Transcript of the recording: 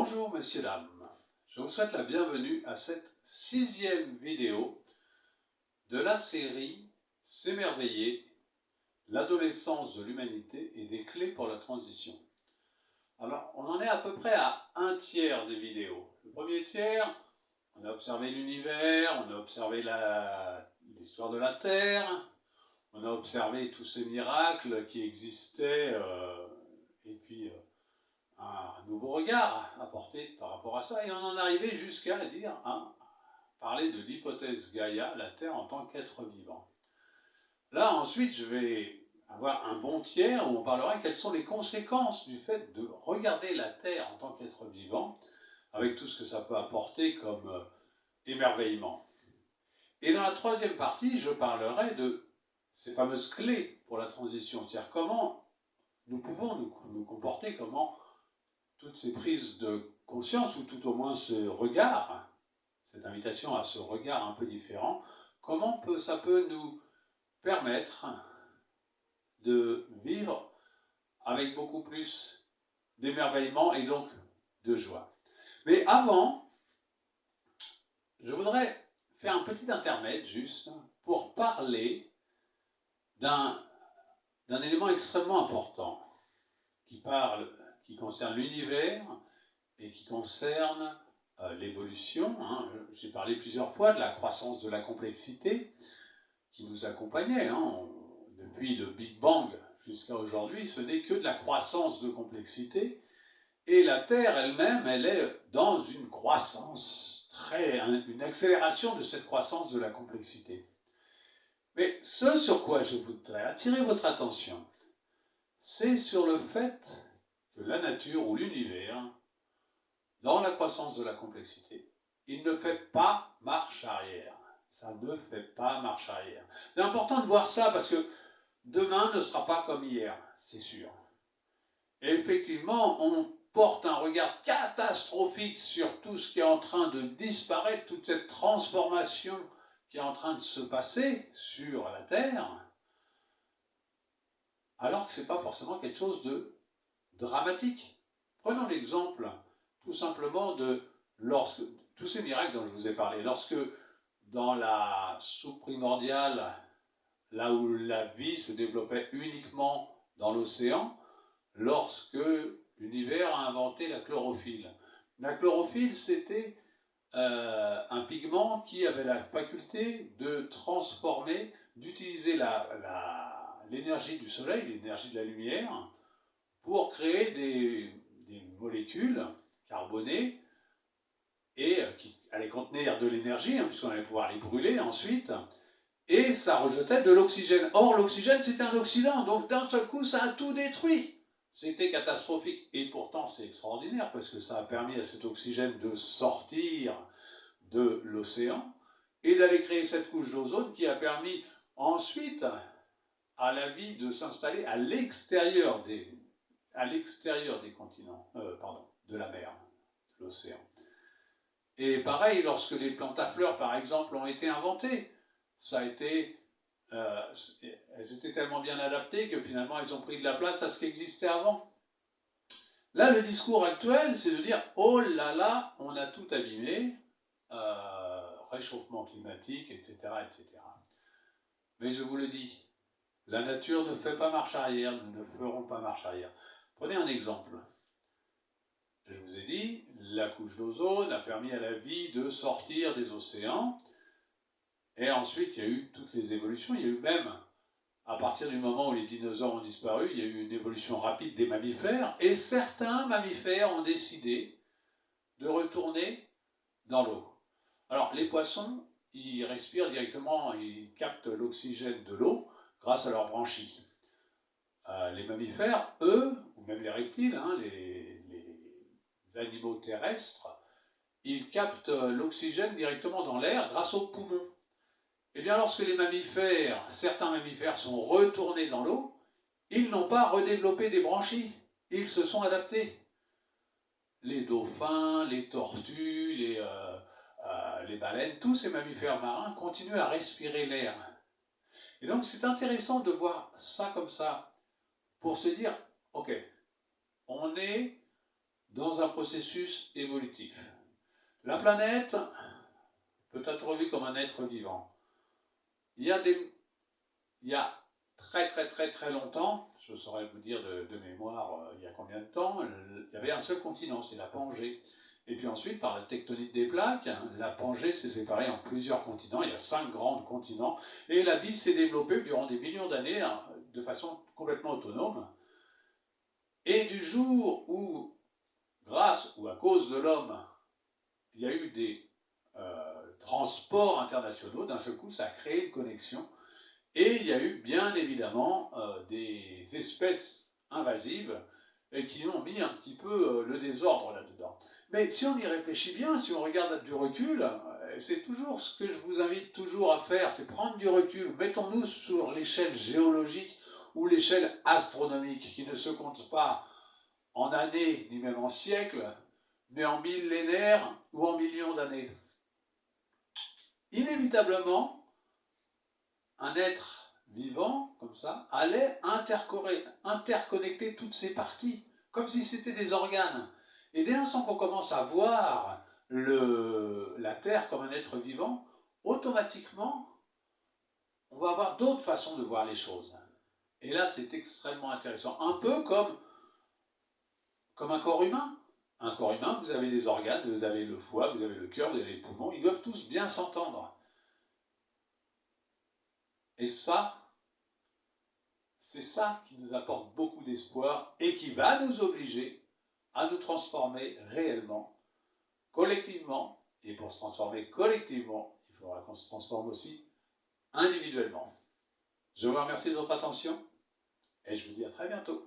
Bonjour messieurs, dames, je vous souhaite la bienvenue à cette 6e vidéo de la série S'émerveiller, l'adolescence de l'humanité et des clés pour la transition. Alors, on en est à peu près à un tiers des vidéos. Le premier tiers, on a observé l'univers, on a observé l'histoire de la Terre, on a observé tous ces miracles qui existaient, et puis un nouveau regard apporté par rapport à ça, et on en arrivait jusqu'à parler de l'hypothèse Gaïa, la Terre en tant qu'être vivant. Là, ensuite, je vais avoir un bon tiers où on parlera quelles sont les conséquences du fait de regarder la Terre en tant qu'être vivant, avec tout ce que ça peut apporter comme émerveillement. Et dans la troisième partie, je parlerai de ces fameuses clés pour la transition, c'est-à-dire comment nous pouvons nous comporter, comment toutes ces prises de conscience, ou tout au moins ce regard, cette invitation à ce regard un peu différent, comment ça peut nous permettre de vivre avec beaucoup plus d'émerveillement et donc de joie. Mais avant, je voudrais faire un petit intermède juste pour parler d'un élément extrêmement important qui concerne l'univers et qui concerne l'évolution. J'ai parlé plusieurs fois de la croissance de la complexité qui nous accompagnait. Depuis le Big Bang jusqu'à aujourd'hui, ce n'est que de la croissance de complexité. Et la Terre elle-même, elle est dans une croissance, une accélération de cette croissance de la complexité. Mais ce sur quoi je voudrais attirer votre attention, c'est sur le fait que la nature ou l'univers, dans la croissance de la complexité, il ne fait pas marche arrière. Ça ne fait pas marche arrière. C'est important de voir ça parce que demain ne sera pas comme hier, c'est sûr. Et effectivement, on porte un regard catastrophique sur tout ce qui est en train de disparaître, toute cette transformation qui est en train de se passer sur la Terre, alors que ce n'est pas forcément quelque chose de dramatique. Prenons l'exemple tout simplement de tous ces miracles dont je vous ai parlé. Lorsque dans la soupe primordiale, là où la vie se développait uniquement dans l'océan, lorsque l'univers a inventé la chlorophylle. La chlorophylle, c'était un pigment qui avait la faculté de transformer, d'utiliser l'énergie du soleil, l'énergie de la lumière, pour créer des molécules carbonées et qui allaient contenir de l'énergie, puisqu'on allait pouvoir les brûler ensuite, et ça rejetait de l'oxygène. Or, l'oxygène, c'était un oxydant, donc d'un seul coup, ça a tout détruit. C'était catastrophique, et pourtant, c'est extraordinaire, parce que ça a permis à cet oxygène de sortir de l'océan, et d'aller créer cette couche d'ozone qui a permis ensuite à la vie de s'installer à l'extérieur des continents, de la mer, de l'océan. Et pareil, lorsque les plantes à fleurs, par exemple, ont été inventées, elles étaient tellement bien adaptées que finalement, elles ont pris de la place à ce qui existait avant. Là, le discours actuel, c'est de dire « Oh là là, on a tout abîmé, réchauffement climatique, etc., etc. » Mais je vous le dis, la nature ne fait pas marche arrière, nous ne ferons pas marche arrière. Prenez un exemple. Je vous ai dit, la couche d'ozone a permis à la vie de sortir des océans, et ensuite il y a eu toutes les évolutions. Il y a eu même, à partir du moment où les dinosaures ont disparu, il y a eu une évolution rapide des mammifères, et certains mammifères ont décidé de retourner dans l'eau. Alors les poissons, ils respirent directement, ils captent l'oxygène de l'eau grâce à leurs branchies. Les mammifères, eux, ou même les reptiles, les animaux terrestres, ils captent l'oxygène directement dans l'air grâce aux poumons. Et bien lorsque certains mammifères sont retournés dans l'eau, ils n'ont pas redéveloppé des branchies, ils se sont adaptés. Les dauphins, les tortues, les baleines, tous ces mammifères marins continuent à respirer l'air. Et donc c'est intéressant de voir ça comme ça, pour se dire, ok, on est dans un processus évolutif. La planète peut être vue comme un être vivant. Il y a très longtemps, je saurais vous dire de mémoire il y a combien de temps, il y avait un seul continent, c'est la Pangée. Et puis ensuite, par la tectonique des plaques, la Pangée s'est séparée en plusieurs continents, il y a 5 grands continents, et la vie s'est développée durant des millions d'années de façon complètement autonome. Et du jour où, grâce ou à cause de l'homme, il y a eu des transports internationaux, d'un seul coup, ça a créé une connexion. Et il y a eu bien évidemment des espèces invasives qui ont mis un petit peu le désordre là-dedans. Mais si on y réfléchit bien, si on regarde du recul, c'est toujours ce que je vous invite toujours à faire, c'est prendre du recul. Mettons-nous sur l'échelle géologique ou l'échelle astronomique, qui ne se compte pas en années ni même en siècles, mais en millénaires ou en millions d'années. Inévitablement, un être vivant, comme ça, allait interconnecter toutes ces parties, comme si c'était des organes. Et dès l'instant qu'on commence à voir la Terre comme un être vivant, automatiquement, on va avoir d'autres façons de voir les choses. Et là, c'est extrêmement intéressant. Un peu comme un corps humain. Un corps humain, vous avez des organes, vous avez le foie, vous avez le cœur, vous avez les poumons, ils doivent tous bien s'entendre. Et ça, c'est ça qui nous apporte beaucoup d'espoir et qui va nous obliger à nous transformer réellement, collectivement. Et pour se transformer collectivement, il faudra qu'on se transforme aussi individuellement. Je vous remercie de votre attention et je vous dis à très bientôt.